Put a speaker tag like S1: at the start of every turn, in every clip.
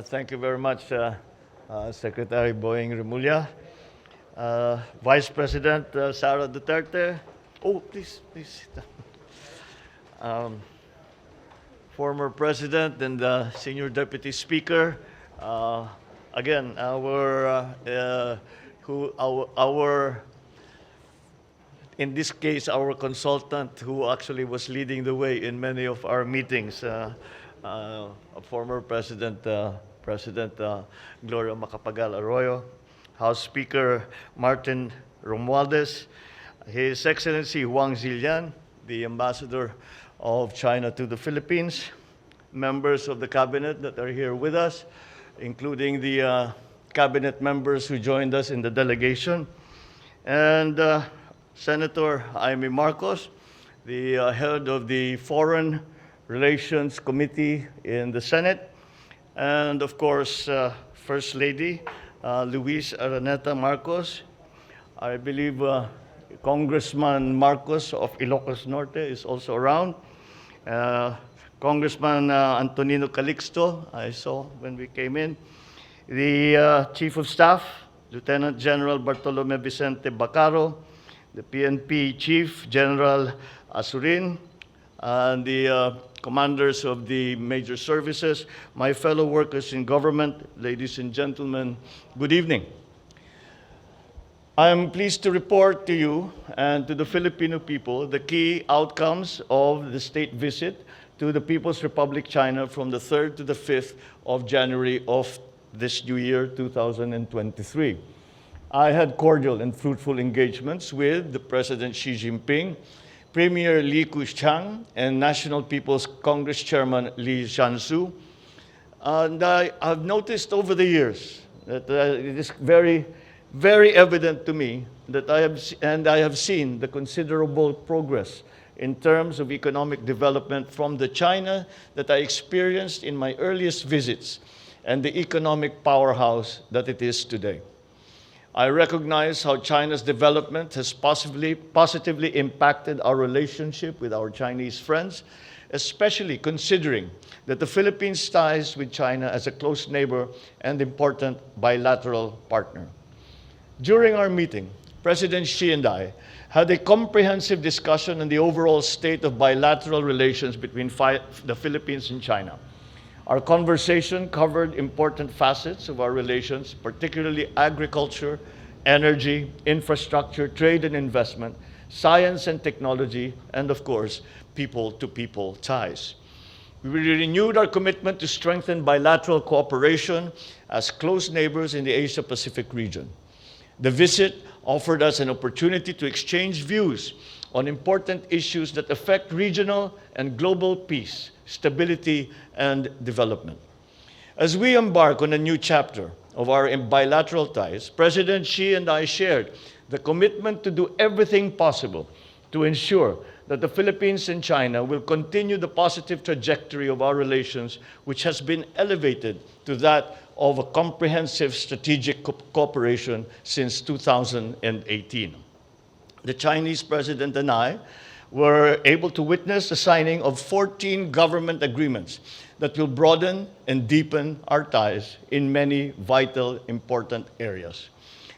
S1: Thank you very much, Secretary Boying Remulla. Vice President Sara Duterte. Oh, please sit down. Former President and Senior Deputy Speaker. Again, in this case, our consultant who actually was leading the way in many of our meetings, former President Gloria Macapagal Arroyo, House Speaker Martin Romualdez, His Excellency Wang Zilian, the Ambassador of China to the Philippines, members of the Cabinet that are here with us, including the Cabinet members who joined us in the delegation, and Senator Jaime Marcos, the head of the Foreign Relations Committee in the Senate, and of course, First Lady Luis Araneta Marcos. I believe Congressman Marcos of Ilocos Norte is also around. Congressman Antonino Calixto, I saw when we came in. The Chief of Staff, Lieutenant General Bartolome Vicente Bacaro, the PNP Chief General Asurin, and the commanders of the major services, my fellow workers in government, ladies and gentlemen, good evening. I am pleased to report to you and to the Filipino people the key outcomes of the state visit to the People's Republic China from the 3rd to the 5th of January of this new year, 2023. I had cordial and fruitful engagements with the President Xi Jinping, Premier Li Keqiang, and National People's Congress Chairman Li Zhanshu. And I have noticed over the years that it is very, very evident to me that I have seen the considerable progress in terms of economic development from the China that I experienced in my earliest visits and the economic powerhouse that it is today. I recognize how China's development has positively impacted our relationship with our Chinese friends, especially considering that the Philippines' ties with China as a close neighbor and important bilateral partner. During our meeting, President Xi and I had a comprehensive discussion on the overall state of bilateral relations between the Philippines and China. Our conversation covered important facets of our relations, particularly agriculture, energy, infrastructure, trade and investment, science and technology, and of course, people-to-people ties. We renewed our commitment to strengthen bilateral cooperation as close neighbors in the Asia-Pacific region. The visit offered us an opportunity to exchange views on important issues that affect regional and global peace, stability, and development. As we embark on a new chapter of our bilateral ties, President Xi and I shared the commitment to do everything possible to ensure that the Philippines and China will continue the positive trajectory of our relations, which has been elevated to that of a comprehensive strategic cooperation since 2018. The Chinese President and I were able to witness the signing of 14 government agreements that will broaden and deepen our ties in many vital, important areas.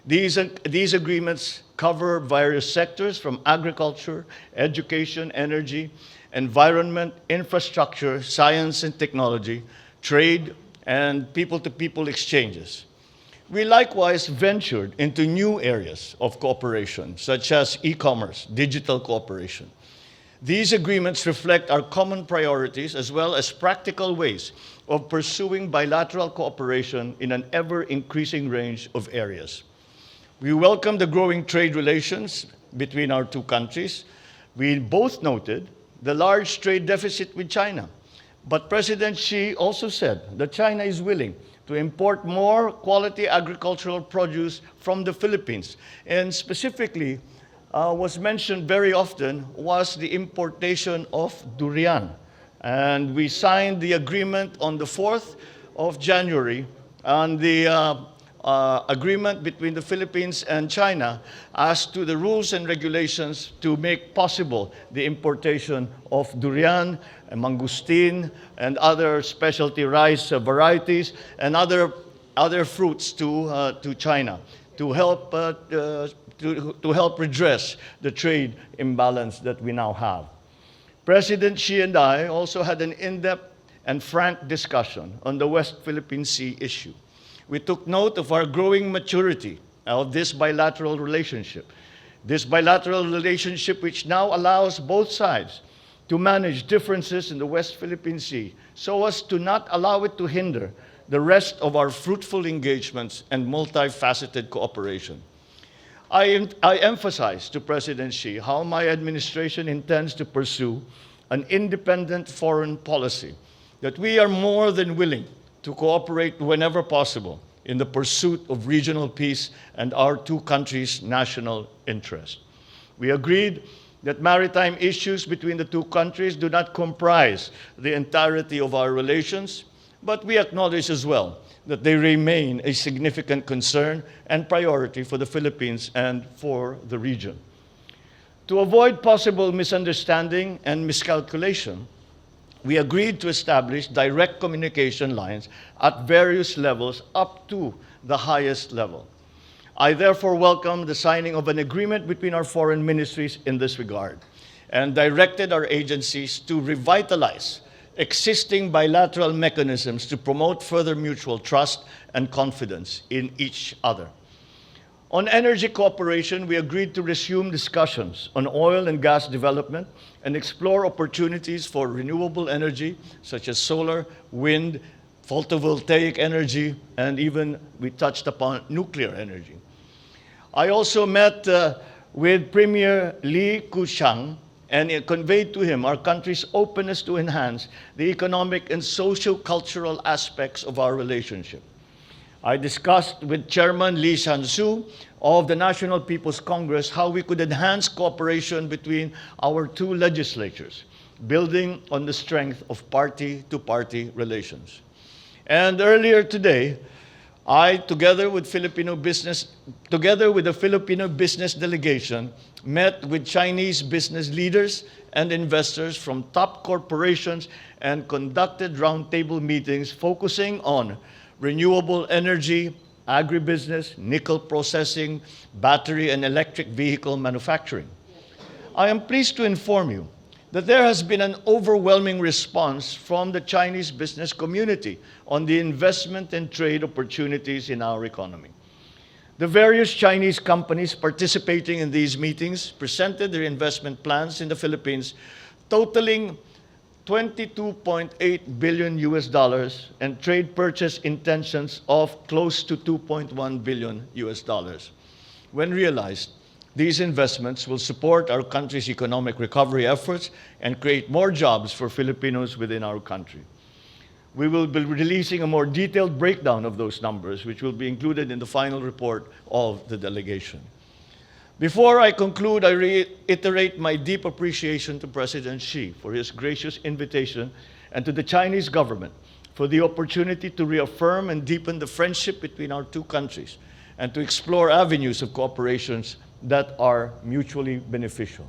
S1: These agreements cover various sectors from agriculture, education, energy, environment, infrastructure, science and technology, trade, and people-to-people exchanges. We likewise ventured into new areas of cooperation, such as e-commerce, digital cooperation. These agreements reflect our common priorities as well as practical ways of pursuing bilateral cooperation in an ever-increasing range of areas. We welcome the growing trade relations between our two countries. We both noted the large trade deficit with China. But President Xi also said that China is willing to import more quality agricultural produce from the Philippines. And specifically, was mentioned very often was the importation of durian. And we signed the agreement on the 4th of January on the agreement between the Philippines and China as to the rules and regulations to make possible the importation of durian, mangosteen, and other specialty rice varieties, and other fruits to China to help redress the trade imbalance that we now have. President Xi and I also had an in-depth and frank discussion on the West Philippine Sea issue. We took note of our growing maturity of this bilateral relationship. This bilateral relationship which now allows both sides to manage differences in the West Philippine Sea so as to not allow it to hinder the rest of our fruitful engagements and multifaceted cooperation. I emphasized to President Xi how my administration intends to pursue an independent foreign policy, that we are more than willing to cooperate whenever possible in the pursuit of regional peace and our two countries' national interest. We agreed that maritime issues between the two countries do not comprise the entirety of our relations, but we acknowledge as well that they remain a significant concern and priority for the Philippines and for the region. To avoid possible misunderstanding and miscalculation, we agreed to establish direct communication lines at various levels up to the highest level. I therefore welcome the signing of an agreement between our foreign ministries in this regard and directed our agencies to revitalize existing bilateral mechanisms to promote further mutual trust and confidence in each other. On energy cooperation, we agreed to resume discussions on oil and gas development and explore opportunities for renewable energy, such as solar, wind, photovoltaic energy, and even we touched upon nuclear energy. I also met with Premier Li Keqiang and it conveyed to him our country's openness to enhance the economic and socio-cultural aspects of our relationship. I discussed with Chairman Lee Shan-su of the National People's Congress how we could enhance cooperation between our two legislatures, building on the strength of party-to-party relations. And earlier today, I, together with the Filipino business delegation, met with Chinese business leaders and investors from top corporations and conducted roundtable meetings focusing on renewable energy, agribusiness, nickel processing, battery and electric vehicle manufacturing. I am pleased to inform you that there has been an overwhelming response from the Chinese business community on the investment and trade opportunities in our economy. The various Chinese companies participating in these meetings presented their investment plans in the Philippines, totaling $22.8 billion and trade purchase intentions of close to $2.1 billion. When realized, these investments will support our country's economic recovery efforts and create more jobs for Filipinos within our country. We will be releasing a more detailed breakdown of those numbers, which will be included in the final report of the delegation. Before I conclude, I reiterate my deep appreciation to President Xi for his gracious invitation and to the Chinese government for the opportunity to reaffirm and deepen the friendship between our two countries and to explore avenues of cooperation that are mutually beneficial.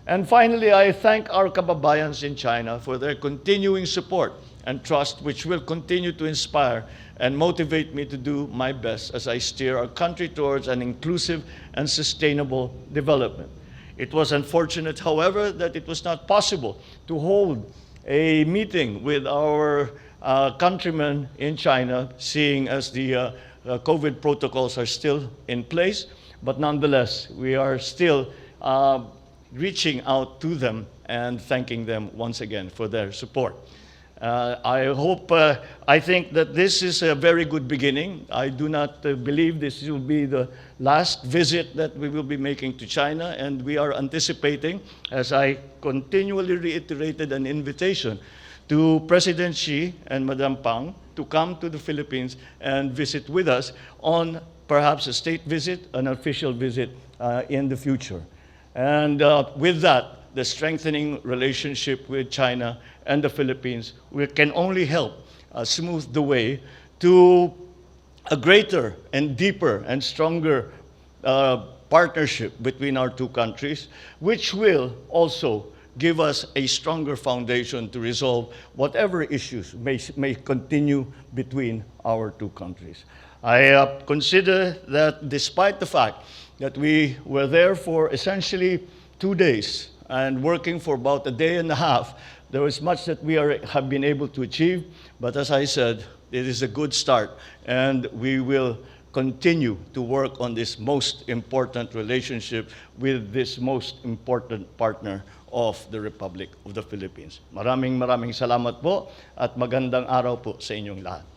S1: And finally, I thank our kababayans in China for their continuing support and trust, which will continue to inspire and motivate me to do my best as I steer our country towards an inclusive and sustainable development. It was unfortunate, however, that it was not possible to hold a meeting with our countrymen in China, seeing as the COVID protocols are still in place. But nonetheless, we are still reaching out to them and thanking them once again for their support. I think that this is a very good beginning. I do not believe this will be the last visit that we will be making to China, and we are anticipating, as I continually reiterated an invitation to President Xi and Madam Pang to come to the Philippines and visit with us on perhaps a state visit, an official visit in the future. And with that, the strengthening relationship with China and the Philippines, we can only help smooth the way to a greater and deeper and stronger partnership between our two countries, which will also give us a stronger foundation to resolve whatever issues may continue between our two countries. I consider that despite the fact that we were there for essentially 2 days and working for about a day and a half, there is much that we have been able to achieve, but as I said, it is a good start, and we will continue to work on this most important relationship with this most important partner of the Republic of the Philippines. Maraming salamat po at magandang araw po sa inyong lahat.